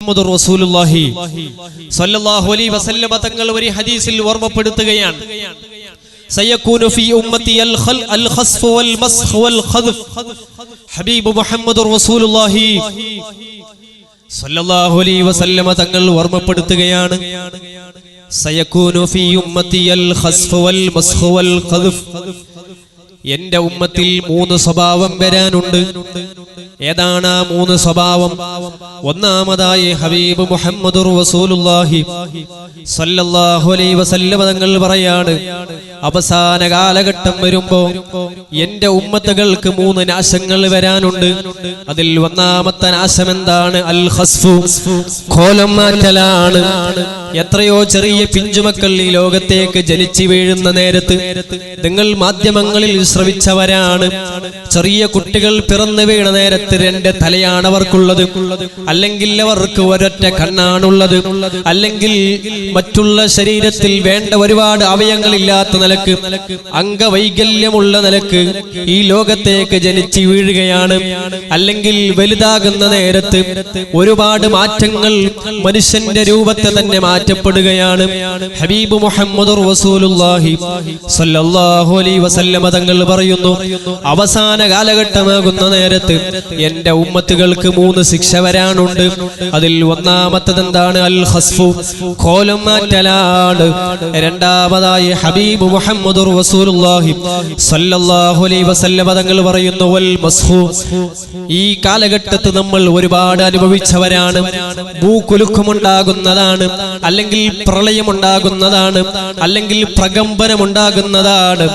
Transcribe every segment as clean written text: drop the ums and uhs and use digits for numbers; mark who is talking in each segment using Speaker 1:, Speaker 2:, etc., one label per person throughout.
Speaker 1: മുഹമ്മദുർ റസൂലുള്ളാഹി സ്വല്ലല്ലാഹു അലൈഹി വസല്ലം തങ്ങൾ ഒരു ഹദീസിൽ ഓർമ്മപ്പെടുത്തുകയാണ്, സയകൂനു ഫീ ഉമ്മത്തി അൽ ഖസ്ഫ് വൽ മസ്ഖ് വൽ ഖദ്ഫ്. ഹബീബ് മുഹമ്മദുർ റസൂലുള്ളാഹി സ്വല്ലല്ലാഹു അലൈഹി വസല്ലം തങ്ങൾ ഓർമ്മപ്പെടുത്തുകയാണ്, സയകൂനു ഫീ ഉമ്മത്തി അൽ ഖസ്ഫ് വൽ മസ്ഖ് വൽ ഖദ്ഫ്. എന്റെ ഉമ്മത്തിൽ 3 സ്വഭാവം വരാനുണ്ട്. ഏതാണ് ആ 3 സ്വഭാവം? ഒന്നാമതായി ഹബീബ് മുഹമ്മദുർ റസൂലുള്ളാഹി സ്വല്ലല്ലാഹു അലൈഹി വസല്ലം തങ്ങൾ പറയാണ്, അവസാന കാലഘട്ടം വരുമ്പോ എന്റെ ഉമ്മത്തുകൾക്ക് 3 നാശങ്ങൾ വരാനുണ്ട്. അതിൽ ഒന്നാമത്തെ നാശം എന്താണ്? അൽ ഖസ്ഫു, കോലം മാറ്റലാണ്. എത്രയോ ചെറിയ പിഞ്ചുമക്കൾ ഈ ലോകത്തേക്ക് ജനിച്ചു വീഴുന്ന നേരത്ത് നിങ്ങൾ മാധ്യമങ്ങളിൽ ശ്രവിച്ചവരാണ്. ചെറിയ കുട്ടികൾ പിറന്നു വീണ നേരത്ത് 2 തലയാണ് അവർക്കുള്ളത്, അല്ലെങ്കിൽ അവർക്ക് ഒരൊറ്റ കണ്ണാണുള്ളത്, അല്ലെങ്കിൽ മറ്റുള്ള ശരീരത്തിൽ വേണ്ട ഒരുപാട് അവയവങ്ങളില്ലാത്ത നിലക്ക്, അംഗവൈകല്യമുള്ള നിലക്ക് ഈ ലോകത്തേക്ക് ജനിച്ചു വീഴുകയാണ്. അല്ലെങ്കിൽ വലുതാകുന്ന നേരത്ത് ഒരുപാട് മാറ്റങ്ങൾ മനുഷ്യന്റെ രൂപത്തെ തന്നെ മാറ്റപ്പെടുകയാണ്. ഹബീബ് മുഹമ്മദുർ റസൂലുള്ളാഹി സ്വല്ലല്ലാഹു അലൈഹി വസല്ലം തങ്ങൾ പറയുന്നു, അവസാന കാലഘട്ടമാകുന്ന നേരത്ത് എന്റെ ഉമ്മത്തുകൾക്ക് 3 ശിക്ഷ വരാനുണ്ട്. അതിൽ ഒന്നാമത്തത് എന്താണ്? അൽ ഖസ്ഫു, കോലം മാറ്റലാണ്. രണ്ടാമതായി ഹബീബ് മുഹമ്മദുർ റസൂലുള്ളാഹി സ്വല്ലല്ലാഹു അലൈഹി വസല്ലം തങ്ങൾ പറയുന്നു, വൽ മസ്ഖു. ഈ കാലഘട്ടത്തിൽ നമ്മൾ ഒരുപാട് അനുഭവിച്ചവരാണ്. ഭൂകുലുക്കമുണ്ടാകുന്നതാണ്, അല്ലെങ്കിൽ പ്രളയമുണ്ടാകുന്നതാണ്, അല്ലെങ്കിൽ പ്രകമ്പനമുണ്ടാകുന്നതാണ്.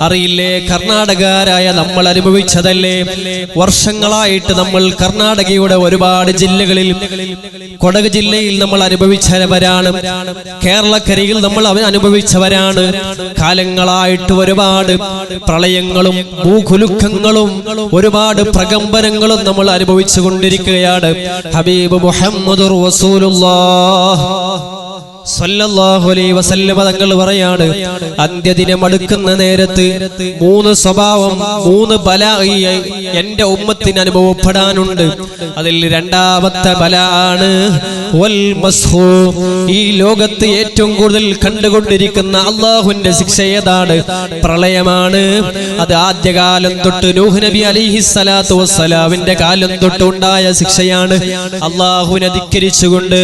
Speaker 1: അറിയില്ലേ, കർണാടകരായ നമ്മൾ അനുഭവിച്ചതല്ലേ? വർഷങ്ങളായിട്ട് നമ്മൾ കർണാടകയുടെ ഒരുപാട് ജില്ലകളിൽ, കൊടക് ജില്ലയിൽ നമ്മൾ അനുഭവിച്ചവരാണ്, കേരളക്കരയിൽ നമ്മൾ അനുഭവിച്ചവരാണ്. കാലങ്ങളായിട്ട് ഒരുപാട് പ്രളയങ്ങളും ഭൂകുലുക്കങ്ങളും ഒരുപാട് പ്രകമ്പനങ്ങളും നമ്മൾ അനുഭവിച്ചു കൊണ്ടിരിക്കുകയാണ്. ഹബീബ് മുഹമ്മദുർ റസൂലുള്ളാഹി സ്വല്ലല്ലാഹു അലൈഹി വസല്ലം തങ്ങൾ പറയാണ്, അന്ത്യദിനം അടുക്കുന്ന നേരത്ത് 3 സ്വഭാവം, 3 ബലാഇ എന്റെ ഉമ്മത്തിന് അനുഭവപ്പെടാനുണ്ട്. അതിൽ രണ്ടാമത്തെ ബലാഅാണ് വൽ മസ്ഖു. ഈ ലോകത്ത് ഏറ്റവും കൂടുതൽ കണ്ടുകൊണ്ടിരിക്കുന്ന അല്ലാഹുവിന്റെ ശിക്ഷ ഏതാണ്? പ്രളയമാണ്. അത് ആദ്യകാലം തൊട്ട് നൂഹ് നബി അലൈഹിസ്സലാത്തു വസ്സലാമിന്റെ കാലം തൊട്ട് ഉണ്ടായ ശിക്ഷയാണ്. അല്ലാഹുവിനെ ധിക്കരിച്ചുകൊണ്ട്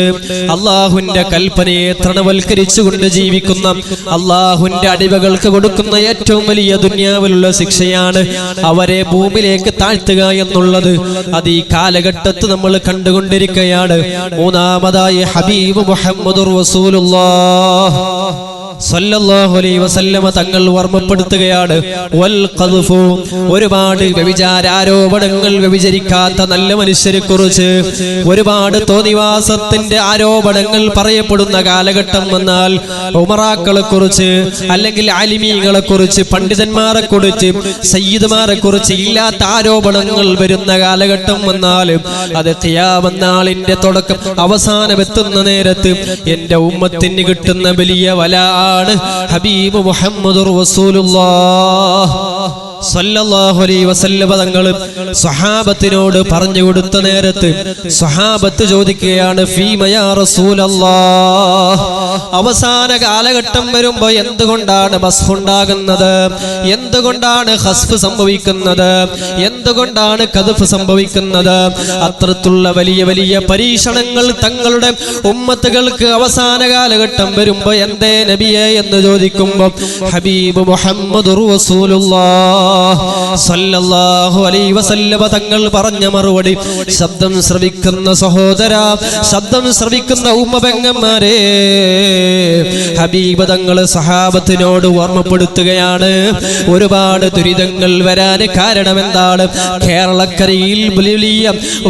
Speaker 1: അല്ലാഹുവിന്റെ കൽപ്പനയെ തൃണവൽക്കരിച്ചുകൊണ്ട് ജീവിക്കുന്ന അല്ലാഹുവിന്റെ അടിമകൾക്ക് കൊടുക്കുന്ന ഏറ്റവും വലിയ ദുനിയാവിലുള്ള ശിക്ഷയാണ് അവരെ ഭൂമിയിലേക്ക് താഴ്ത്തുക എന്നുള്ളത്. അത് ഈ കാലഘട്ടത്തിൽ നമ്മൾ കണ്ടുകൊണ്ടിരിക്കുകയാണ്. മൂന്നാമതായി ഹബീബ് മുഹമ്മദുർ റസൂലുള്ളാഹി സ്വല്ലല്ലാഹു അലൈഹി വസല്ലം തങ്ങൾ ഓർമ്മപ്പെടുത്തുകയാണ്, വൽ ഖദ്ഫു. ഒരുപാട് വ്യഭിചാരോപണങ്ങൾ, വ്യഭിചരിക്കാത്ത നല്ല മനുഷ്യരെ കുറിച്ച് ഒരുപാട് തോന്നിവാസത്തിന്റെ ആരോപണങ്ങൾ പറയപ്പെടുന്ന കാലഘട്ടം വന്നാൽ, ഉമറാക്കളെ കുറിച്ച്, അല്ലെങ്കിൽ ആലിമീങ്ങളെ കുറിച്ച്, പണ്ഡിതന്മാരെ കുറിച്ച്, സയ്യിദ്മാരെ കുറിച്ച് ഇല്ലാത്ത ആരോപണങ്ങൾ വരുന്ന കാലഘട്ടം വന്നാൽ, അത് ഖിയാമത്ത് നാളിന്റെ തുടക്കം അവസാനമെത്തുന്ന നേരത്ത് എന്റെ ഉമ്മത്തിന് കിട്ടുന്ന വലിയ വലാ ഹബീബ് മുഹമ്മദുർ റസൂലുള്ളാഹി സ്വല്ലല്ലാഹു അലൈഹി വസല്ലം തങ്ങൾ സ്വഹാബത്തിനോട് പറഞ്ഞു കൊടുത്ത നേരത്ത് സ്വഹാബത്ത് ചോദിക്കുകയാണ്, ഫീമ യാ റസൂലല്ലാഹ്, അവസാന കാലഘട്ടം വരുമ്പോ എന്തുകൊണ്ടാണ് മസ്ഖ് ഉണ്ടാകുന്നത്? എന്തുകൊണ്ടാണ് ഖസ്ഫ് സംഭവിക്കുന്നത്? എന്തുകൊണ്ടാണ് ഖദ്ഫ് സംഭവിക്കുന്നത്? അത്രത്തുള്ള വലിയ വലിയ പരീക്ഷണങ്ങൾ തങ്ങളുടെ ഉമ്മത്തുകൾക്ക് അവസാന കാലഘട്ടം വരുമ്പോ എന്തേ നബിയെ എന്ന് ചോദിക്കുമ്പോൾ ഹബീബ് മുഹമ്മദുർ റസൂലുള്ളാഹി സ്വല്ലല്ലാഹു അലൈഹി വസല്ലം തങ്ങൾ പറഞ്ഞ മറുപടി, ശബ്ദം ശ്രവിക്കുന്ന സഹോദര, ശബ്ദം ശ്രവിക്കുന്ന ഉമ്മപെങ്ങന്മാരെ, ഹബീബ് തങ്ങൾ സഹാബത്തിനോട് ഓർമ്മപ്പെടുത്തുകയാണ്, ഒരുപാട് ദുരിതങ്ങൾ വരാൻ കാരണം എന്താണ്? കേരളക്കരയിൽ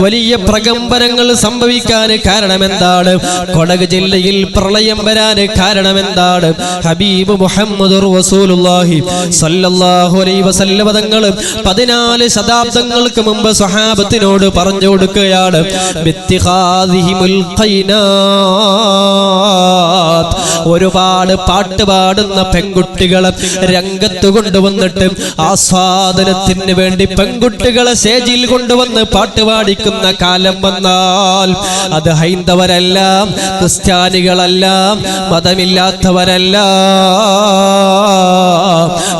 Speaker 1: വലിയ പ്രകമ്പനങ്ങൾ സംഭവിക്കാൻ കാരണം എന്താണ്? കൊടക് ജില്ലയിൽ പ്രളയം വരാൻ കാരണം എന്താണ്? ഹബീബ് മുഹമ്മദുർ റസൂലുള്ളാഹി സ്വല്ലല്ലാഹു അലൈഹി വസല്ലം വസല്ലമ തങ്ങൾ 14 ശതാബ്ദങ്ങൾക്ക് മുമ്പ് സ്വഹാബത്തിനോട് പറഞ്ഞു കൊടുക്കുകയാണ്, ബിത്തിഖാദിഹിമുൽ ഖൈനാത്ത്, ഒരുപാട് പാട്ട് പാടുന്ന പെൺകുട്ടികളെ രംഗത്ത് കൊണ്ടുവന്നിട്ട് ആസ്വാദനത്തിന് വേണ്ടി പെൺകുട്ടികളെ സ്റ്റേജിൽ കൊണ്ടുവന്ന് പാട്ട് പാടിക്കുന്ന കാലം വന്നാൽ അത് ഹൈന്ദവരല്ല, ക്രിസ്ത്യാനികളല്ല, മതമില്ലാത്തവരല്ല,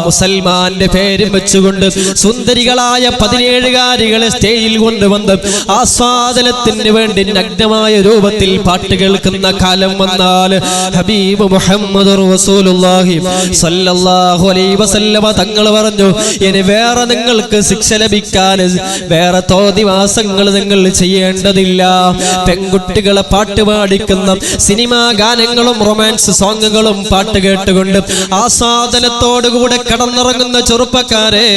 Speaker 1: മുസൽമാന്റെ പേരും വെച്ചുകൊണ്ട് സുന്ദരികളായ 17കാരികളെ സ്റ്റേജിൽ കൊണ്ടുവന്ന് ആസ്വാദനത്തിന് വേണ്ടി നഗ്നമായ രൂപത്തിൽ പാട്ട് കേൾക്കുന്ന കാലം വന്നാൽ ഹബീബ് മുഹമ്മദ് റസൂലുള്ളാഹി സ്വല്ലല്ലാഹു അലൈഹി വസല്ലമ തങ്ങൾ പറഞ്ഞു, ഇനി വേറെ നിങ്ങൾക്ക് ശിക്ഷ ലഭിക്കാൻ വേറെ തോന്നിവാസങ്ങൾ നിങ്ങൾ ചെയ്യേണ്ടതില്ല. പെൺകുട്ടികളെ പാട്ട് പാടിക്കുന്ന സിനിമാ ഗാനങ്ങളും റൊമാൻസ് സോങ്ങുകളും പാട്ട് കേട്ടുകൊണ്ട് ആസ്വാദനത്തോടുകൂടെ കടന്നിറങ്ങുന്ന ചെറുപ്പക്കാരെ,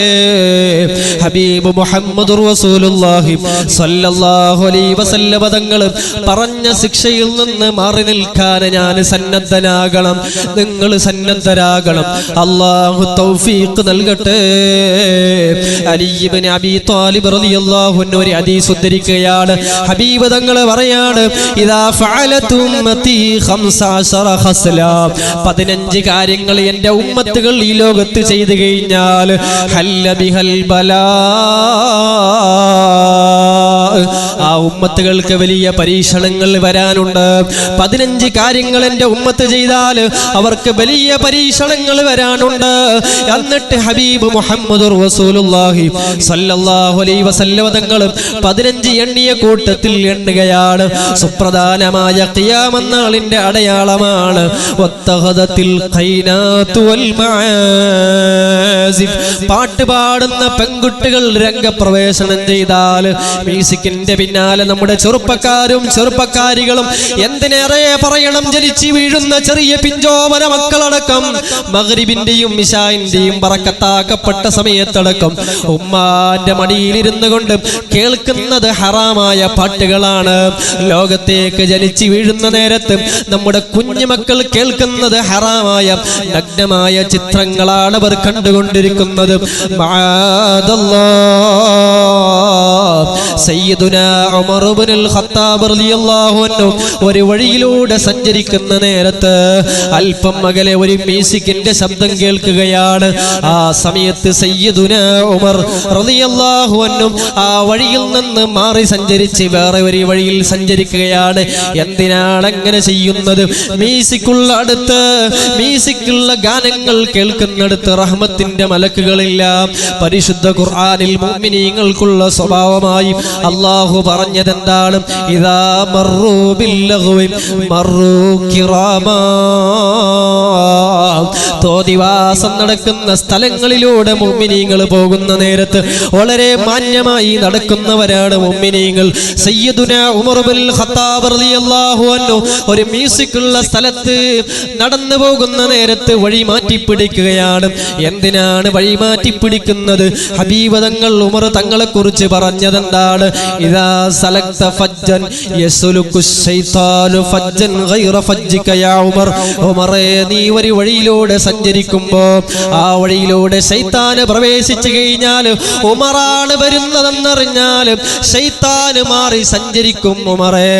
Speaker 1: ഹബീബ് മുഹമ്മദ് റസൂലുള്ളാഹി സ്വല്ലല്ലാഹു അലൈഹി വസല്ലമ തങ്ങൾ പറഞ്ഞ ശിക്ഷയിൽ നിന്ന് മാറി നിൽക്കാൻ ഞാൻ സന്നദ്ധനാകണം, നിങ്ങൾ സന്നദ്ധരാകണം. അല്ലാഹു തൗഫീഖ് നൽകട്ടെ. അലി ഇബ്നു അബീ ത്വാലിബ് റളിയല്ലാഹു അൻഹു ഒരു ഹദീസ് ഉദ്ധരിക്കുകയാണ്. ഹബീബ് തങ്ങൾ പറയാണ്, ഇദാ ഫഅലതു ഉമ്മത്തി 15 ഖസ്ല, 15 കാര്യങ്ങൾ എൻ്റെ ഉമ്മത്തുകൾ ഈ ലോകത്ത് ചെയ്തു കഴിഞ്ഞാൽ ഹല്ല ബിഹൽ ബലാ, ആ ഉമ്മത്തുകൾക്ക് വലിയ പരീക്ഷണങ്ങൾ വരാനുണ്ട്. 15 കാര്യങ്ങൾ എൻ്റെ ഉമ്മത്ത് ചെയ്താൽ അവർക്ക് വലിയ പരീക്ഷണങ്ങൾ വരാനുണ്ട്. എന്നിട്ട് ഹബീബ് മുഹമ്മദ് റസൂലുള്ളാഹി സ്വല്ലല്ലാഹു അലൈഹി വസല്ലമ തങ്ങൾ 15 എണ്ണിയ കൂട്ടത്തിൽ എണ്ണുകയാണ്. സുപ്രധാനമായ ഖിയാമത്ത് നാളിന്റെ അടയാളമാണ് വത്തഖദത്തിൽ ഖൈനാതു വൽ മആസിഫ്, പാട്ട് പാടുന്ന പെൺകുട്ടികൾ രംഗപ്രവേശനം ചെയ്താൽ മ്യൂസിക്കിന്റെ പിന്നാലെ നമ്മുടെ ചെറുപ്പക്കാരും ചെറുപ്പക്കാരികളും, എന്തിനേറെ പറയണം, ജനിച്ചു വീഴുന്ന ചെറിയ പിഞ്ചോമന മക്കളടക്കം മഗ്രിബിന്റെയും ഇശാഇന്റെയും ബറക്കത്താക്കപ്പെട്ട സമയത്തടക്കം ഉമ്മാന്റെ മടിയിലിരുന്നു കൊണ്ട് കേൾക്കുന്നത് ഹറാമായ പാട്ടുകളാണ്. ലോകത്തേക്ക് ജനിച്ചു വീഴുന്ന നേരത്ത് നമ്മുടെ കുഞ്ഞുമക്കൾ കേൾക്കുന്നത് ഹറാമായ നഗ്നമായ ചിത്രങ്ങളാണ് അവർ കണ്ടുകൊണ്ടിരിക്കുന്നത്. സയ്യിദുനാ ഉമർ ഇബ്നുൽ ഖത്താബ് റളിയല്ലാഹു അൻഹു ഒരു വഴിയിലൂടെ സഞ്ചരിക്കുന്ന നേരത്ത് അല്പം അകലെ ഒരു മ്യൂസിക്കിന്റെ ശബ്ദം കേൾക്കുകയാണ്. ആ സമയത്ത് സയ്യിദുനാ ഉമർ റളിയല്ലാഹു അൻഹു ആ വഴിയിൽ നിന്ന് മാറി സഞ്ചരിച്ച് വേറെ ഒരു വഴിയിൽ സഞ്ചരിക്കുകയാണ്. എന്തിനാണ് അങ്ങനെ ചെയ്യുന്നത്? മ്യൂസിക്കുള്ള അടുത്ത്, മ്യൂസിക്കുള്ള ഗാനങ്ങൾ കേൾക്കുന്നിടത്ത് റഹ്മത്തിന്റെ മലക്കുകളില്ല. പരിശുദ്ധ ഖുർആനിൽ മുഅ്മിനീങ്ങൾക്കുള്ള സ്വഭാവമായി അല്ലാഹു പറഞ്ഞതെന്താണ്? ഇദാ മർറൂ ബില്ലഗ്വി മർറൂ കിറാമാ, തോതിവാസം നടക്കുന്ന സ്ഥലങ്ങളിലൂടെ മുഅ്മിനീങ്ങൾ പോകുന്ന നേരത്ത് വളരെ മാന്യമായി നടക്കുന്നവരാണ് മുഅ്മിനീങ്ങൾ. സയ്യിദുനാ ഉമർ ഇബ്നുൽ ഖത്താബ് റളിയല്ലാഹു അൻഹു ഒരു മ്യൂസിക്കുള്ള സ്ഥലത്ത് നടന്നു പോകുന്ന നേരത്ത് വഴി മാറ്റിപ്പിടിക്കുകയാണ്. എന്തിനാണ് വഴി മാറ്റിപ്പിടിക്കുന്നത്? ഹബീബ് തങ്ങൾ ഉമർ തങ്ങളെ കുറിച്ച് പറഞ്ഞതെന്താണ്? ഇദാ സലക്ത ഫജ്ജൻ യസ്ലുകു ശൈത്താനു ഫജ്ജൻ ഗൈറ ഫജ്ജിക യാ ഉമർ, ഉമറേ നീ ഒരു വഴിയിലൂടെ സഞ്ചരിക്കുമ്പോൾ ആ വഴിയിലൂടെ ശൈത്താൻ പ്രവേശിച്ചു കഴിഞ്ഞാൽ ഉമറാണ് വരുന്നതെന്നറിഞ്ഞാൽ ശൈത്താൻ മാറി സഞ്ചരിക്കും. ഉമറേ,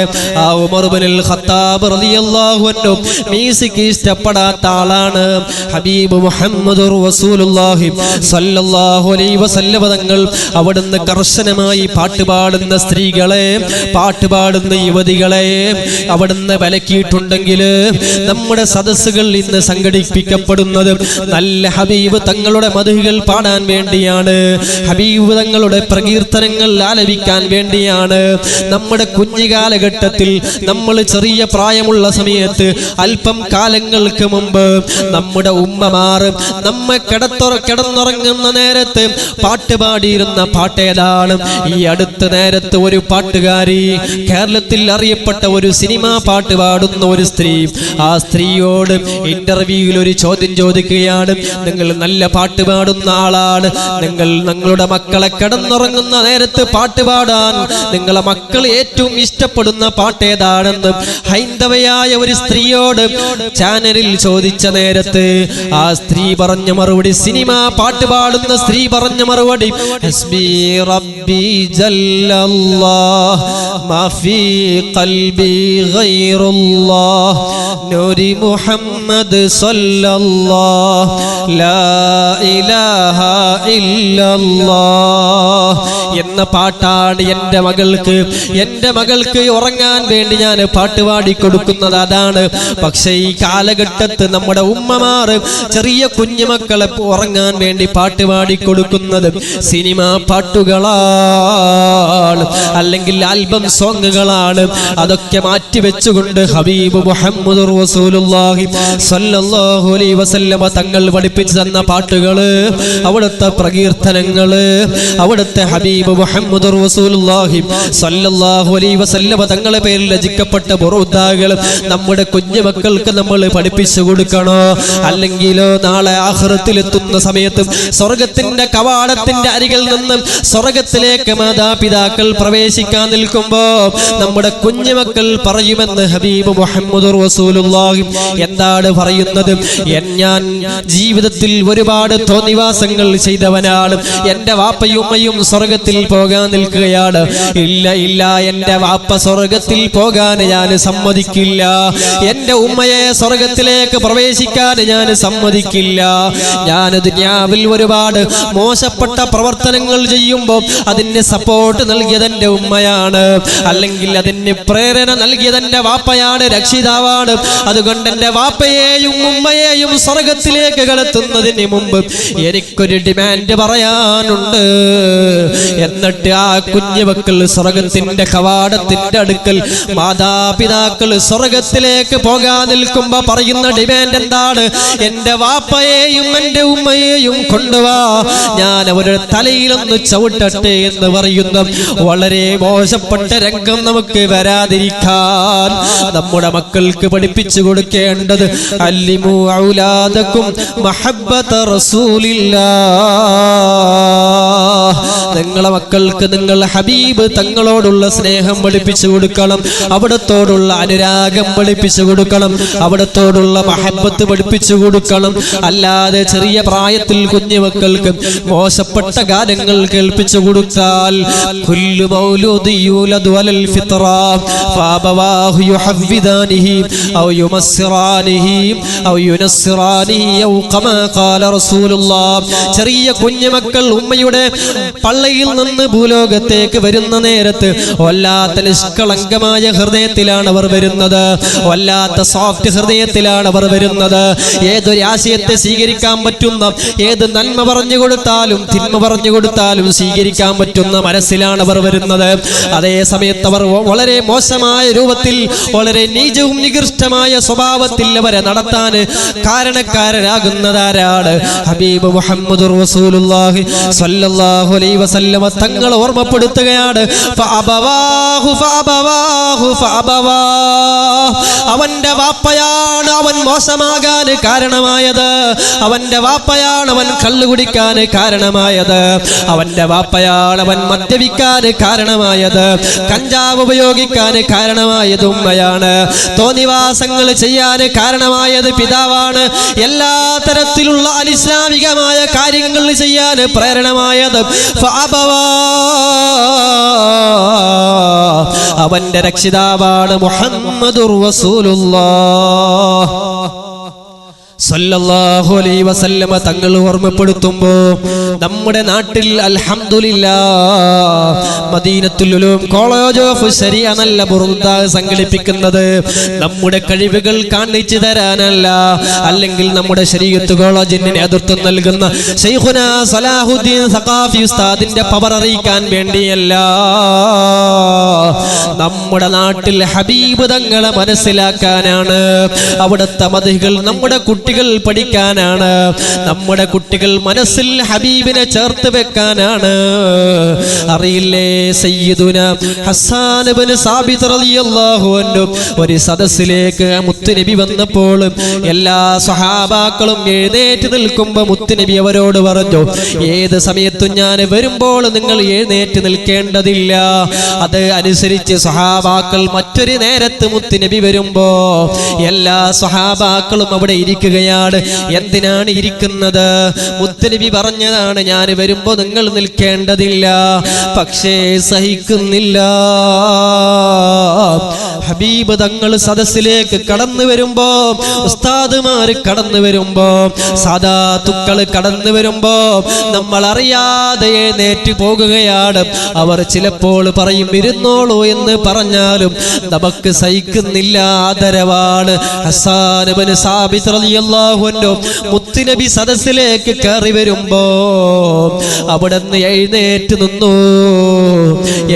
Speaker 1: ആ ഉമർ ഇബ്നുൽ ഖത്താബ് റളിയല്ലാഹു അൻഹു മ്യൂസിക് ഇഷ്ടപ്പെടാത്ത ആളാണ്. ഹബീബ് മുഹമ്മദ് റസൂലുള്ളാഹി സ്വല്ലല്ലാഹു അലൈഹി വസല്ലമ തങ്ങൾ അവിടുന്ന് കർശനമായി പാട്ടുപാടുന്ന സ്ത്രീകളെ, പാട്ടുപാടുന്ന യുവതികളെ അവിടുന്ന് വിലക്കിയിട്ടുണ്ടെങ്കിൽ നമ്മുടെ സദസ്സുകൾ ഇന്ന് സംഘടിപ്പിക്കപ്പെടുന്നത് നല്ല ഹബീബ് തങ്ങളുടെ മദ്ഹുകൾ പാടാൻ വേണ്ടിയാണ്, ഹബീബ് തങ്ങളുടെ പ്രകീർത്തനങ്ങൾ ആലപിക്കാൻ വേണ്ടിയാണ്. നമ്മുടെ കുഞ്ഞു കാലഘട്ടത്തിൽ, നമ്മൾ ചെറിയ പ്രായമുള്ള സമയത്ത്, അല്പം കാലങ്ങൾക്ക് മുമ്പ് നമ്മുടെ ഉമ്മമാർ നമ്മെ കിടന്നുറങ്ങുന്ന നേരത്ത് പാട്ടുപാടിയിരുന്ന പാട്ടേതാണ്? ഈ അടുത്ത നേരത്ത് ഒരു പാട്ടുകാരി, കേരളത്തിൽ അറിയപ്പെട്ട ഒരു സിനിമാ പാട്ട് പാടുന്ന ഒരു സ്ത്രീ, ആ സ്ത്രീയോട് ഇന്റർവ്യൂവിൽ ഒരു ചോദ്യം ചോദിക്കുകയാണ്. നിങ്ങൾ നല്ല പാട്ട് പാടുന്ന ആളാണ്, നിങ്ങളുടെ മക്കളെ കിടന്നുറങ്ങുന്ന നേരത്ത് പാട്ട് പാടാൻ നിങ്ങളെ മക്കൾ ഏറ്റവും ഇഷ്ടപ്പെടുന്ന പാട്ട് ഏതാണെന്ന് ഹൈന്ദവയായ ഒരു സ്ത്രീയോട് ചാനലിൽ ചോദിച്ച നേരത്ത് ആ സ്ത്രീ പറഞ്ഞു, പറഞ്ഞ മറുപടി, സിനിമ പാട്ട് പാടുന്ന സ്ത്രീ പറഞ്ഞ മറുപടി, ഹസ്ബി റബ്ബി ജല്ലല്ലാഹ് മാ ഫീ ഖൽബി ഗൈറുല്ലാഹ് നൂരി മുഹമ്മദ് സല്ലല്ലാഹ് ലാ ഇലാഹ ഇല്ലല്ലാഹ് എന്ന പാട്ടാണ് എൻ്റെ മകൾക്ക് ഉറങ്ങാൻ വേണ്ടി ഞാൻ പാട്ട് പാടി കൊടുക്കുന്നത്. അതാണ്. പക്ഷേ ഈ കാലഘട്ടത്ത് നമ്മുടെ ഉമ്മമാർ ചെറിയ കുഞ്ഞുമക്കളെ ഉറങ്ങാൻ വേണ്ടി പാട്ട് പാടി കൊടുക്കുന്നത് സിനിമ പാട്ടുകളാണ്, അല്ലെങ്കിൽ ആൽബം സോങ്ങുകളാണ്. അതൊക്കെ മാറ്റിവെച്ചുകൊണ്ട് ഹബീബ് മുഹമ്മദ് റസൂലുള്ളാഹി സ്വല്ലല്ലാഹു അലൈഹി വസല്ലമ തങ്ങൾ പഠിപ്പിച്ചു തന്ന പാട്ടുകള്, അവിടുത്തെ പ്രകീർത്തനങ്ങള്, അവിടുത്തെ ഹബീബ് മുഹമ്മദ് റസൂലുള്ളാഹി സ്വല്ലല്ലാഹു അലൈഹി വസല്ലമ തങ്ങളെ പേരിൽ രചിക്കപ്പെട്ട ബുറൂദകൾ നമ്മുടെ കുഞ്ഞുമക്കൾക്ക് നമ്മൾ പഠിപ്പിച്ചു കൊടുക്കണോ? അല്ലെങ്കിലോ നാളെ ആഖിറത്തിൽ എത്തുന്ന സമയത്ത് സ്വർഗത്തിന്റെ കവാടത്തിന്റെ അരികിൽ നിന്നും സ്വർഗത്തിലേക്ക് മാതാപിതാക്കൾ പ്രവേശിക്കാൻ നിൽക്കുമ്പോ നമ്മുടെ കുഞ്ഞുമക്കൾ പറയുമെന്ന് ഹബീബ് മുഹമ്മദ് റസൂലുള്ളാഹി. എന്താണ് പറയുന്നത്? ഞാൻ ജീവിതത്തിൽ ഒരുപാട് തോന്നിവാസങ്ങൾ ചെയ്തവനാണ്. എൻ്റെ വാപ്പയും ഉമ്മയും സ്വർഗത്തിൽ പോകാൻ നിൽക്കുകയാണ്. ഇല്ല ഇല്ല, എൻ്റെ വാപ്പ സ്വർഗത്തിൽ പോകാൻ ഞാൻ സമ്മതിക്കില്ല. എൻ്റെ ഉമ്മയെ സ്വർഗത്തിലേക്ക് പ്രവേശിക്കാൻ ഞാൻ സമ്മതിക്കില്ല. ഞാൻ ദുനിയാവിൽ ഒരുപാട് മോശപ്പെട്ട പ്രവർത്തനങ്ങൾ ചെയ്യുമ്പോൾ അതിന് സപ്പോർട്ട് നൽകിയത് എൻ്റെ ഉമ്മയാണ്, അല്ലെങ്കിൽ അതിന് പ്രേരണ നൽകിയത് എൻ്റെ വാപ്പയാണ്, രക്ഷിതാവാണ്. അതുകൊണ്ട് എൻ്റെ വാപ്പയെയും ഉമ്മയെയും സ്വർഗത്തിലേക്ക് കടത്തുന്നതിന് മുമ്പ് എനിക്കൊരു ഡിമാൻഡ് പറയാനുണ്ട്. എന്നിട്ട് ആ കുഞ്ഞുമക്കൾ സ്വർഗത്തിന്റെ കവാടത്തിന്റെ അടുക്കൽ മാതാപിതാക്കൾ സ്വർഗത്തിലേക്ക് പോകാൻ നിൽക്കുമ്പോ പറയുന്ന ഡിമാൻഡ് എന്താണ്? എൻ്റെ വാപ്പയെയും എൻ്റെ ഉമ്മയെയും കൊണ്ടുവാ, ഞാൻ അവരുടെ തലയിലൊന്ന് ചവിട്ടട്ടെ എന്ന് പറയുന്ന വളരെ മോശപ്പെട്ട രംഗം നമുക്ക് വരാതിരിക്കാൻ നമ്മുടെ മക്കൾക്ക് പഠിപ്പിച്ചു കൊടുക്കേണ്ടത് അല്ലിമു ഔലാദക്കും മഹബ്ബത റസൂലില്ലാഹ്. നിങ്ങളെ മക്കൾക്ക് നിങ്ങൾ ഹബീബ് തങ്ങളോടുള്ള സ്നേഹം പഠിപ്പിച്ചു കൊടുക്കണം, അവിടത്തോടുള്ള അനുരാഗം പഠിപ്പിച്ചു കൊടുക്കണം, അവിടത്തോടുള്ള മഹബ്ബത്ത് പഠിപ്പിച്ചു കൊടുക്കണം. അല്ലാതെ ചെറിയ പ്രായത്തിൽ കുഞ്ഞുമക്കൾക്ക് മോശപ്പെട്ട ഗാനങ്ങൾ കേൾപ്പിച്ചു കൊടുത്താൽ കുല്ലു മൗലൂദി യൂലദു അലൽ ഫിത്ര ഫഅബവാഹു യുഹവ്വിദാനിഹി ഔ യുമസ്സിറാനിഹി ഔ യുനസ്സിറാനിഹി ഔ കമാ ഖാല റസൂലുള്ളാഹ്. ചെറിയ കുഞ്ഞുമക്കൾ ഉമ്മയുടെ പള്ളയിൽ നിന്ന് ഭൂലോകത്തേക്ക് വരുന്ന നേരത്ത് വല്ലാത്ത നിഷ്കളങ്കമായ ഹൃദയത്തിലാണ് അവർ വരുന്നത്, വല്ലാത്ത സോഫ്റ്റ് ഹൃദയത്തിലാണ് അവർ വരുന്നത്. ഏതൊരു ആശയത്തെ സ്വീകരിക്കാൻ പറ്റുന്ന, ഏത് നന്മ പറഞ്ഞു കൊടുത്താലും തിന്മ പറഞ്ഞു കൊടുത്താലും സ്വീകരിക്കാൻ പറ്റുന്ന മനസ്സിലാണ് അവർ വരുന്നത്. അതേ സമയത്ത് അവർ വളരെ മോശമായ രൂപത്തിൽ, വളരെ നീചവും നികൃഷ്ടമായ സ്വഭാവത്തിൽ അവരെ നടത്താൻ കാരണക്കാരനാകുന്നതാരാണ്? ഹബീബ് മുഹമ്മദ് റസൂലുള്ളാഹി സ്വല്ലല്ലാഹു അലൈഹി വസല്ലമ തങ്ങൾ ഓർമ്മപ്പെടുത്തുകയാണ്, അവന്റെ വാപ്പയാണ് അവൻ മോശമാകാൻ കാരണമായത്, അവന്റെ വാപ്പയാണ് അവൻ കള്ളു കുടിക്കാൻ കാരണമായത്, അവന്റെ വാപ്പയാണ് അവൻ മദ്യപിക്കാൻ കാരണമായത്, കഞ്ചാവ് ഉപയോഗിക്കാൻ കാരണമായത് ഉമ്മയാണ്, തോന്നിവാസങ്ങൾ ചെയ്യാൻ കാരണമായത് പിതാവാണ്, എല്ലാ തരത്തിലുള്ള അനിസ്ലാമികമായ കാര്യങ്ങൾ ചെയ്യാൻ പ്രേരണമായത് അവന്റെ രക്ഷിതാവാണ് മുഹമ്മദുർ റസൂലുള്ളാഹ് സല്ലല്ലാഹു അലൈഹി വസല്ലമ തങ്ങൾ ഓർമ്മപ്പെടുത്തുമ്പോ നമ്മുടെ നാട്ടിൽ അൽഹംദുലില്ലാഹ് മദീനത്തുൽ ഉലൂം കോളേജ് ഓഫ് ശരിയ നല്ല ബുറുദ സംഘടിപ്പിക്കുന്നത് നമ്മുടെ കഴിവുകൾ കാണിച്ചു തരാനല്ല, അല്ലെങ്കിൽ നമ്മുടെ ശരീഅത്ത് കോളേജിന് നേതൃത്വം നൽകുന്ന ശൈഖുനാ സലാഹുദ്ദീൻ സഖാഫി ഉസ്താദിന്റെ പവർ അറിയിക്കാൻ വേണ്ടിയല്ല. നമ്മുടെ നാട്ടിൽ ഹബീബ് തങ്ങളെ മനസ്സിലാക്കാനാണ്, അവിടുത്തെ മദ്ഹുകൾ നമ്മുടെ കുട്ടികൾ പഠിക്കാനാണ്, നമ്മുടെ കുട്ടികൾ മനസ്സിൽ ഹബീബിനെ ചേർത്ത് വെക്കാനാണ്. അറിയില്ലേ, സയ്യിദുന ഹസ്സാൻ ഇബ്നു സാബിത് റളിയല്ലാഹു അൻഹു ഒരു സദസ്സിലേക്ക് മുത്തുനബി വന്നപ്പോൾ എല്ലാ സ്വഹാബാക്കളും എഴുന്നേറ്റ് നിൽക്കുമ്പോൾ മുത്തുനബി അവരോട് പറഞ്ഞു, ഏത് സമയത്തും ഞാൻ വരുമ്പോൾ നിങ്ങൾ എഴുന്നേറ്റ് നിൽക്കേണ്ടതില്ല. അത് അനുസരിച്ച് സ്വഹാബാക്കൾ മറ്റൊരു നേരത്ത് മുത്തുനബി വരുമ്പോ എല്ലാ സ്വഹാബാക്കളും അവിടെ ഇരിക്കുക ഇരിക്കുകയാണ്. എന്തിനാണ് ഇരിക്കുന്നത്? മുത്തനബി പറഞ്ഞതാണ്, ഞാൻ വരുമ്പോ നിങ്ങൾ നിൽക്കേണ്ടതില്ല. പക്ഷേ സഹിക്കുന്നില്ല. ഹബീബ് തങ്ങൾ സദസ്സിലേക്ക് കടന്നു വരുമ്പോ, ഉസ്താദുമാര് കടന്നു വരുമ്പോ, സാദാത്തുക്കൾ കടന്നു വരുമ്പോ നമ്മൾ അറിയാതെ എഴുന്നേറ്റ് പോകുകയാണ്. അവർ ചിലപ്പോൾ പറയും ഇരുന്നോളൂ എന്ന് പറഞ്ഞാലും നമുക്ക് സഹിക്കുന്നില്ല. ആദരവാണ്. ഹസ്സാൻ ഇബ്നു സാബിത്ത് റളിയല്ലാഹു അൻഹു മുത്തുനബി സദസ്സിലേക്ക് കയറി വരുമ്പോ അവിടുന്ന് എഴുന്നേറ്റ് നിന്നു.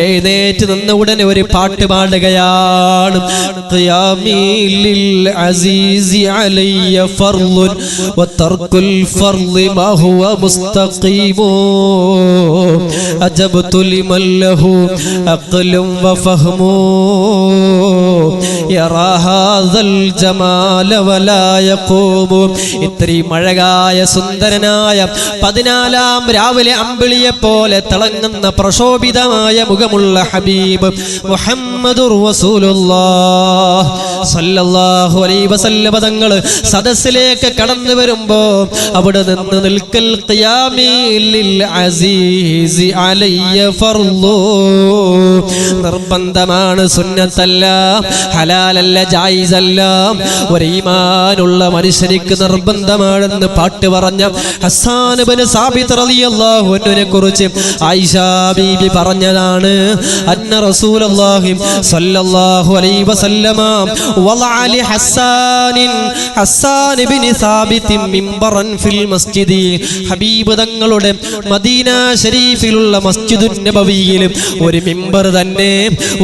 Speaker 1: എഴുന്നേറ്റ് നിന്ന ഉടനെ ഒരു പാട്ട് പാടുകയാണ്. ഖിയാമി ലിൽ അസീസി അലയ്യ ഫർളുൻ വതർകുൽ ഫർളി മാ ഹുവ മുസ്തഖീമു അജബ്തു ലിമൻ ലഹു അഖ്ലും വഫഹ്മു യറാ ഹാദൽ ജമാല വലാ യഖൂമു. ഇത്രയും അഴകായ സുന്ദരനായ 14-ാം രാവിലെ അമ്പിളിയെ പോലെ തിളങ്ങുന്ന പ്രശോഭിതമായ മുഖമുള്ള ഹബീബ് മുഹമ്മദുർ റസൂലുള്ളാഹ് സല്ലല്ലാഹു അലൈഹി വസല്ലം തങ്ങൾ സദസ്സിലേക്ക് കടന്നു വരുമ്പോ അവിടെ നിന്ന് നിൽക്കൽ ഖിയാമി ലിൽ അസീസി അലയ്യ ഫർളു. നിർബന്ധമാണ്, സുന്നത്തല്ല, ഹലാലല്ല, ജായിസല്ല. ഒരു ഈമാനുള്ള മനുഷ്യനിക്ക് നിർബന്ധമാണെന്ന് പാട്ട് പറഞ്ഞ ഹസ്സാൻ ഇബ്നു സാബിത്ത് റളിയല്ലാഹു അൻഹുവിനെ കുറിച്ച് ആയിഷ ബീബി പറഞ്ഞതാണ്, അന്ന റസൂലുള്ളാഹി സ്വല്ലല്ലാഹു അലൈഹി വസല്ലമ വളഅ ലി ഹസ്സാൻ ഇബ്നു സാബിത്ത് മിംബറൻ ഫിൽ മസ്ജിദി. ഹബീബ് തങ്ങളുടെ മദീന ശരീഫിലുള്ള മസ്ജിദുൻ നബവിയിൽ ഒരു മിമ്പർ തന്നെ,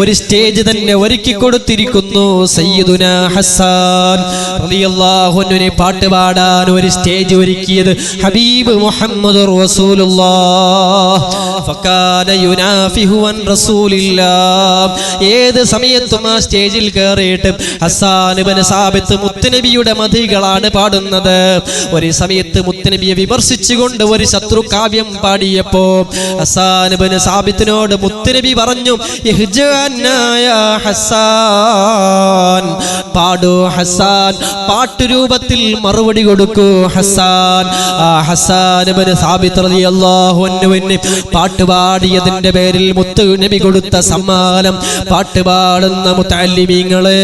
Speaker 1: ഒരു സ്റ്റേജ് തന്നെ ഒരുക്കി കൊടുത്തിരിക്കുന്നു. സയ്യിദുനാ ഹസ്സാൻ റളിയല്ലാഹു അൻഹുവിനെ പാട്ട് പാടാൻ ഒരു സ്റ്റേജ് ഒരുക്കിയത് ഹബീബ് മുഹമ്മദുർ റസൂലുള്ളാഹ്. ഫകാന യുനാഫിഹു അൻ റസൂലില്ലാഹ്. ഏത് സമയത്തും ആ സ്റ്റേജിൽ കയറിയിട്ട് ഹസ്സാൻ ഇബ്നു സാബിത്ത് മുത്തുനബിയുടെ മദികളാണ് പാടുന്നത്. ഒരു സമയത്ത് മുത്തുനബിയെ വിമർശിച്ചുകൊണ്ട് ഒരു ശത്രു കാവ്യം പാടിയപ്പോ ഹസ്സാൻ ഇബ്നു സാബിത്തിനോട് മുത്തുനബി പറഞ്ഞു, ഇഹ്ജഅന്നായ ഹസ്സാൻ, പാടൂ ഹസ്സാൻ, പാട്ടുരൂപത്തിൽ മറുപടി കൊടുക്കൂ ഹസ്സാൻ. ആ ഹസ്സാൻ ഇബ്നു സാബിത്ത് റളിയല്ലാഹു അൻഹുവിന് പാട്ടുപാടിയതിന്റെ പേരിൽ മുത്തുനബി കൊടുത്ത സമ്മാനം. പാട്ടുപാടുന്ന മുതഅല്ലിമീങ്ങളെ,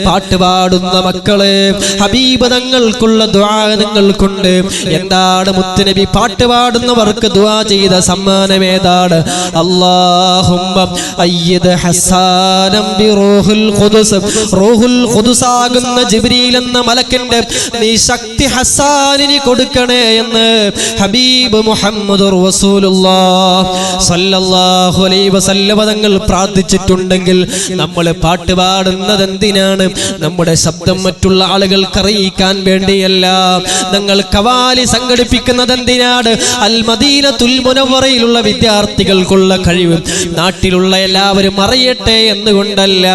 Speaker 1: പാട്ടുപാടുന്ന മക്കളെ, ഹബീബ് തങ്ങൾക്കുള്ള ദുആ നിങ്ങൾക്കുണ്ട്. എന്താണ് മുത്തുനബി പാട്ടുപാടുന്നവർക്ക് ദുആ ചെയ്ത സമ്മാനം ഏതാണ്? അല്ലാഹുമ്മ അയ്യിദ് ഹസ്സാനം ബിറൂഹുൽ ഖുദ്സ്. റൂഹുൽ ഖുദ്സ് ആകുന്ന ജിബ്രീൽ എന്ന മലക്കിന്റെ നീ ശക്തി ഹസ്സാനിന് കൊടുക്കണേ എന്ന് ഹബീബ് മുഹമ്മദുർ റസൂലുള്ളാഹ് സല്ലല്ലാഹു അലൈഹി വസല്ലം തങ്ങൾ പ്രാർത്ഥിച്ചിട്ടുണ്ടെങ്കിൽ നമ്മൾ പാട്ട് പാടുന്നത് എന്തിനാണ്? നമ്മുടെ ശബ്ദം മറ്റുള്ള ആളുകൾക്ക് അറിയിക്കാൻ വേണ്ടിയല്ല. നിങ്ങൾ ഖവാലി സംഘടിപ്പിക്കുന്നത് എന്തിനാണ്? അൽ മദീനത്തുൽ മുനവ്വറയിലുള്ള വിദ്യാർത്ഥികൾക്കുള്ള കഴിവ് നാട്ടിലുള്ള എല്ലാവരും അറിയട്ടെ എന്നുകൊണ്ടല്ല.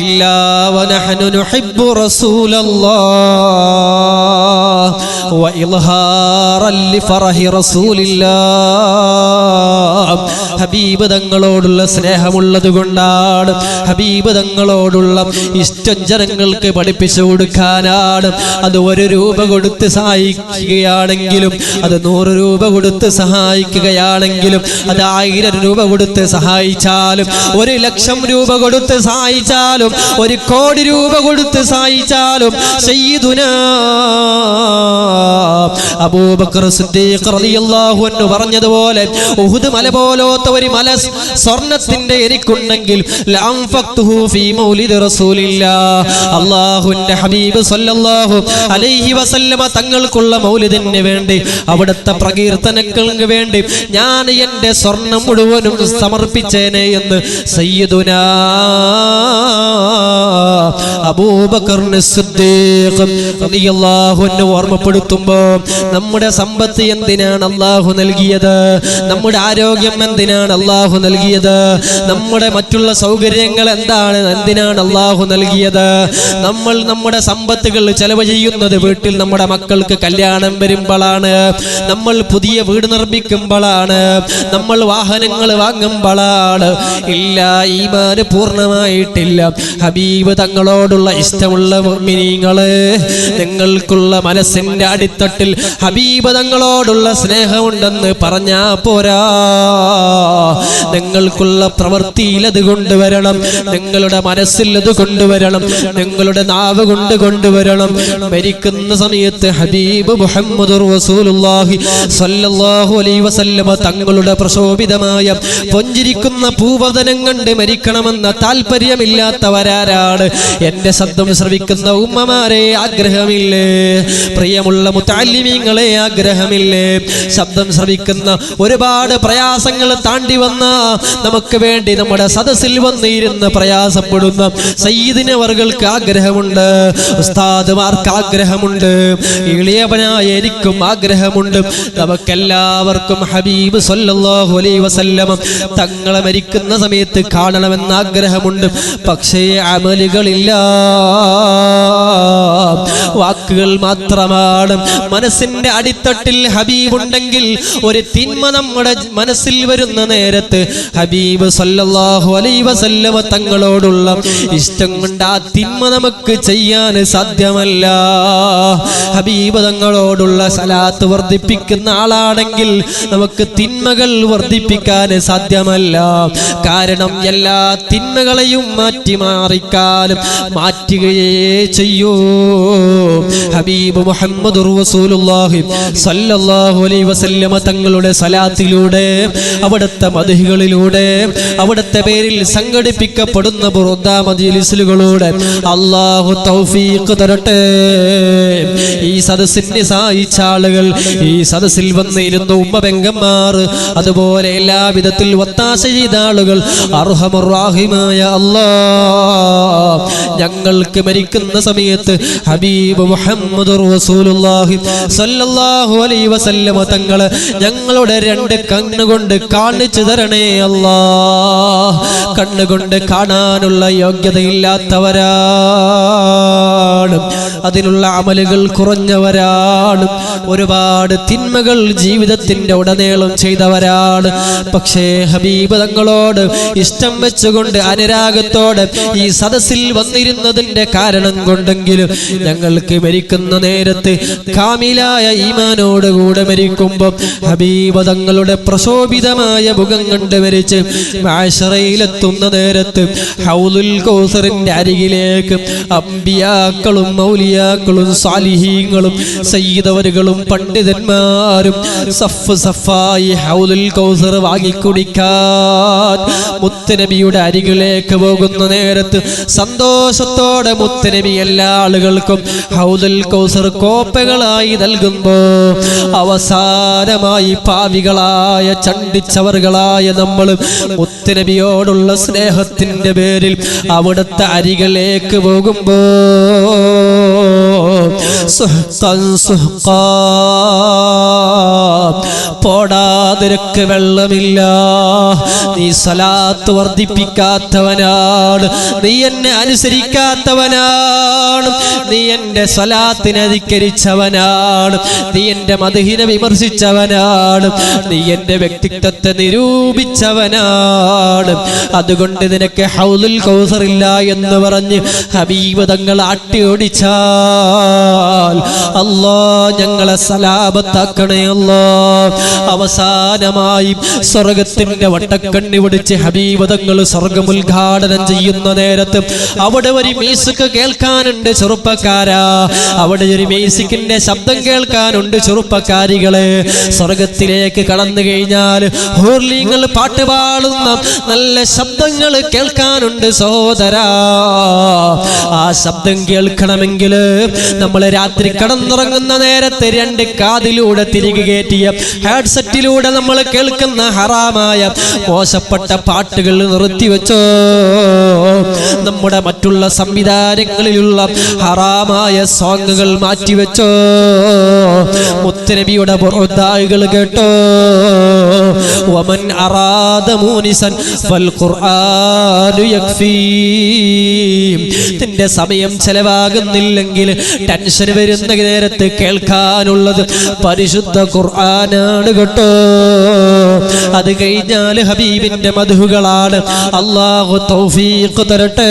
Speaker 1: ഇല്ലാ വനഹ്നു നുഹിബ്ബു റസൂലല്ലാഹ് വ ഇൽഹാറൻ ലിഫറഹി റസൂലില്ലാഹ്. ഹബീബ് തങ്ങളോടുള്ള സ്നേഹമുള്ളത് കൊണ്ടാണ്, ഹബീബ് തങ്ങളോടുള്ള ഇഷ്ടം ജനങ്ങൾക്ക് പഠിപ്പിച്ചു കൊടുക്കാനാണ്. അത് 1 രൂപ കൊടുത്ത് സഹായിക്കുകയാണെങ്കിലും, അത് 100 രൂപ കൊടുത്ത് സഹായിക്കുകയാണെങ്കിലും, അത് 1000 രൂപ കൊടുത്ത് സഹായിച്ചാലും, 1,00,000 രൂപ കൊടുത്ത് സഹായിച്ചാലും, 1 കോടി രൂപ കൊടുത്ത് സഹായിച്ചാലും, സയ്യിദുനാ അബൂബക്കർ സിദ്ദീഖ് റളിയല്ലാഹു അൻഹു പറഞ്ഞതുപോലെ ഉഹുദ് മല പോലത്തെ ഒരു മല സ്വർണത്തിന്റെ എനിക്കുണ്ടെങ്കിൽ ലഅൻഫഖ്തുഹു ഫീ മൗലിദ് റസൂലില്ലാഹ്. അല്ലാഹുവിന്റെ ഹബീബ് സല്ലല്ലാഹു അലൈഹി വസല്ലമ തങ്ങൾക്കുള്ള മൗലിദിന് വേണ്ടി, അവിടുത്തെ പ്രകീർത്തനങ്ങൾക്ക് വേണ്ടി ഞാൻ എൻ്റെ സ്വർണം മുഴുവനും സമർപ്പിച്ചേനെ എന്ന് സയ്യിദുനാ അബൂബക്കർ സിദ്ദീഖ് റളിയല്ലാഹു അൻഹു ഓർമ്മപ്പെടുത്തുമ്പോൾ നമ്മുടെ സമ്പത്ത് എന്തിനാണ് അല്ലാഹു നൽകിയത്? നമ്മുടെ ആരോഗ്യം എന്തിനാണ് അല്ലാഹു നൽകിയത്? നമ്മുടെ മറ്റുള്ള സൗകര്യങ്ങൾ എന്തിനാണ് അല്ലാഹു നൽകിയത്? നമ്മൾ നമ്മുടെ സമ്പത്തുകൾ ചെലവ് ചെയ്യുന്നത് വീട്ടിൽ നമ്മുടെ മക്കൾക്ക് കല്യാണം വരുമ്പോഴാണ്, നമ്മൾ പുതിയ വീട് നിർമ്മിക്കുമ്പോഴാണ്, നമ്മൾ വാഹനങ്ങൾ വാങ്ങുമ്പോഴാണ്. ഇല്ല, ഈമാൻ പൂർണ്ണമായിട്ടില്ല. ഹബീബ് തങ്ങൾ തങ്ങളോടുള്ള ഇഷ്ടമുള്ള മുഅ്മിനീങ്ങളെ, നിങ്ങൾക്കുള്ള മനസ്സിന്റെ അടിത്തട്ടിൽ ഹബീബ് തങ്ങളോടുള്ള സ്നേഹമുണ്ടെന്ന് പറഞ്ഞാ പോരാ, നിങ്ങൾക്കുള്ള പ്രവൃത്തിയിൽ അത് കൊണ്ടുവരണം, നിങ്ങളുടെ മനസ്സിൽ അത് കൊണ്ടുവരണം, നിങ്ങളുടെ നാവ് കൊണ്ട് കൊണ്ടുവരണം. മരിക്കുന്ന സമയത്ത് ഹബീബ് മുഹമ്മദുർ റസൂലുള്ളാഹി സ്വല്ലല്ലാഹു അലൈഹി വസല്ലമ തങ്ങളുടെ പ്രശോഭിതമായ പുഞ്ചിരിക്കുന്ന പൂവദനം കണ്ട് മരിക്കണമെന്ന താല്പര്യമില്ലാത്തവരാരാണ്? എന്റെ ശബ്ദം ശ്രവിക്കുന്ന ഉമ്മമാരെ ആഗ്രഹമില്ലേ? പ്രിയമുള്ള മുതഅല്ലിമീങ്ങളെ ആഗ്രഹമില്ലേ? ശബ്ദം ശ്രവിക്കുന്ന ഒരുപാട് പ്രയാസങ്ങൾ താണ്ടി വന്ന നമുക്ക് വേണ്ടി നമ്മുടെ സദസ്സിൽ വന്നിരുന്ന് പ്രയാസപ്പെടുന്ന സയ്യിദിനവർക്ക് ആഗ്രഹമുണ്ട്, ഉസ്താദുമാർക്ക് ആഗ്രഹമുണ്ട്, ഇളിയവനായ എനിക്കും ആഗ്രഹമുണ്ട്. നമുക്കെല്ലാവർക്കും ഹബീബ് സ്വല്ലല്ലാഹു അലൈഹി വസല്ലം തങ്ങളെ മരിക്കുന്ന സമയത്ത് കാണണമെന്ന് ആഗ്രഹമുണ്ട്. പക്ഷേ അമലുകളില്ല, വാക്കുകൾ മാത്രമാണ്. മനസ്സിന്റെ അടിത്തട്ടിൽ ഹബീബുണ്ടെങ്കിൽ ഒരു തിന്മ നമ്മുടെ മനസ്സിൽ വരുന്ന നേരത്ത് ഹബീബ് സ്വല്ലല്ലാഹു അലൈഹി വസല്ലം തങ്ങളോടുള്ള ഇഷ്ടം കൊണ്ട് ആ തിന്മ നമുക്ക് ചെയ്യാൻ സാധ്യമല്ല. ഹബീബ് തങ്ങളോടുള്ള സലാത്ത് വർദ്ധിപ്പിക്കുന്ന ആളാണെങ്കിൽ നമുക്ക് തിന്മകൾ വർദ്ധിപ്പിക്കാൻ സാധ്യമല്ല. കാരണം എല്ലാ തിന്മകളെയും മാറ്റിമാറിക്കാനും മാറ്റുകയേ ചെയ്യൂ. ഹബീബ് മുഹമ്മദുർ റസൂലുള്ളാഹി സ്വല്ലല്ലാഹു അലൈഹി വസല്ലം തങ്ങളുടെ സലാത്തിലൂടെ, അവിടുത്തെ മദ്ഹികളിലൂടെ, അവിടുത്തെ പേരിൽ സംഘടിപ്പിക്കപ്പെടുന്ന ബുർദ മജ്ലിസുകളിലൂടെ അല്ലാഹു തൗഫീഖ് തരട്ടെ. ഈ സദസ്സിനെ സഹായിച്ച ആളുകൾ, ഈ സദസ്സിൽ വന്നിരുന്ന ഉമ്മപെങ്ങന്മാർ, അതുപോലെ എല്ലാ വിധത്തിൽ ഒത്താശ ചെയ്ത ആളുകൾ, അർഹമർ റഹീമായ അല്ലാഹ് ഞങ്ങൾക്ക് മരിക്കുന്ന സമയത്ത് ഹബീബ് മുഹമ്മദുർ റസൂലുള്ളാഹി സ്വല്ലല്ലാഹു അലൈഹി വസല്ലം തങ്ങളെ ഞങ്ങളുടെ രണ്ട് കണ്ണുകൊണ്ട് കാണിച്ചു തരണേ അല്ലാഹ്. കണ്ണുകൊണ്ട് കാണാനുള്ള യോഗ്യതയില്ലാത്തവരാണ്, അതിനുള്ള അമലുകൾ കുറഞ്ഞവരാണ്, ഒരുപാട് തിന്മകൾ ജീവിതത്തിന്റെ ഉടനീളം ചെയ്തവരാണ്. പക്ഷേ ഹബീബ് തങ്ങളോട് ഇഷ്ടം വെച്ചുകൊണ്ട് അനുരാഗത്തോടെ ഈ സദസ്സിൽ വന്നിരുന്നതിന്റെ കാരണം കൊണ്ടെങ്കിലും ഞങ്ങൾക്ക് മരിക്കുന്ന നേരത്ത് കാമിലായ ഈമാനോടുകൂടെ മരിക്കുമ്പോൾ ഹബീബ് തങ്ങളുടെ പ്രശോഭിതമായ മുഖം കണ്ട് മരിച്ച് മഅ്ശറയിലെത്തുന്ന നേരത്ത് ഹൗലുൽ കൗസറിന്റെ അരികിലേക്ക് അംബിയാക്കളും മൗലിയാക്കളും സാലിഹീങ്ങളും സയ്യിദവരുകളും പണ്ഡിതന്മാരും സഫ് സഫായി ഹൗലുൽ കൗസർ വാങ്ങിക്കുടിക്കാൻ മുത്തുനബിയുടെ അരികിലേക്ക് പോകുന്ന നേരത്ത് സന്തോഷത്തോടെ മുത്തുനബി എല്ലാ ആളുകൾക്കും ഹൗലുൽ കൗസർ കോപ്പകളായി നൽകുമ്പോ അവസാനമായി പാവികളായ ചണ്ടിച്ചവറുകളായ നമ്മൾ മുത്തുനബിയോടുള്ള സ്നേഹത്തിന്റെ പേരിൽ അവിടുത്തെ അരികിലേക്ക് പോകുമ്പോ പോടാതിരക്ക് വെള്ളമില്ല, നീ സലാത്ത് വർദ്ധിപ്പിക്കാത്തവനാണ്, നീ എന്നെ അനുസരിക്കാത്തവനാണ്, നീ എന്റെ സലാത്തിനെ ധിക്കരിച്ചവനാണ്, നീ എന്റെ മദ്ഹിനെ വിമർശിച്ചവനാണ്, നീ എന്റെ വ്യക്തിത്വത്തെ നിരൂപിച്ചവനാണ്, അതുകൊണ്ട് നിനക്ക് ഹൗലുൽ കൗസർ ഇല്ല എന്ന് പറഞ്ഞ് ഹബീബ് തങ്ങൾ ആട്ടിയോടിച്ചാൽ അല്ലാ ഞങ്ങളെ സലാമത്താക്കണേ അല്ലാ. അവസാനമായി സ്വർഗത്തിന്റെ വട്ടക്കണ്ണി പിടിച്ച് ഹബീബ് തങ്ങൾ സ്വർഗം ഉദ്ഘാടനം ചെയ്യുന്ന നേരത്ത് അവിടെ ഒരു മ്യൂസിക് കേൾക്കാനുണ്ട് ചെറുപ്പക്കാരാ, അവിടെ ഒരു മ്യൂസിക്കിന്റെ ശബ്ദം കേൾക്കാനുണ്ട് ചെറുപ്പക്കാരികളെ. സ്വർഗത്തിലേക്ക് കടന്നു കഴിഞ്ഞാൽ ഹൂർലിങ്ങൾ പാട്ടുപാടുന്ന നല്ല ശബ്ദങ്ങൾ കേൾക്കാനുണ്ട് സഹോദരാ. ആ ശബ്ദം കേൾക്കണമെങ്കിൽ നമ്മൾ രാത്രി കടന്നുറങ്ങുന്ന നേരത്തെ രണ്ട് കാതിലൂടെ തിരികെ കയറ്റിയ ഹെഡ്സെറ്റിലൂടെ നമ്മൾ കേൾക്കുന്ന ഹറാമായ മോശപ്പെട്ട പാട്ടുകൾ നിർത്തിവെച്ചോ, നമ്മുടെ മറ്റുള്ള സംവിധാനങ്ങളിലുള്ള ഹറാമായ സോങ്ങുകൾ മാറ്റിവെച്ചോ, മുത്തുനബിയുടെ ബുർദാകൾ കേട്ടോ. വമൻ അറാദ മൂനിസൻ ഫൽ ഖുർആനു യക്ഫീ. നിന്റെ സമയം ചെലവാകുന്നില്ലെങ്കിൽ ടെൻഷൻ വരുന്ന നേരത്ത് കേൾക്കാനുള്ളത് പരിശുദ്ധ ഖുർആനാണ് കേട്ടോ. അത് കഴിഞ്ഞാൽ ഹബീബിന്റെ മദ്ഹുകളാണ്. അല്ലാഹു തൗഫീഖ് തരട്ടെ.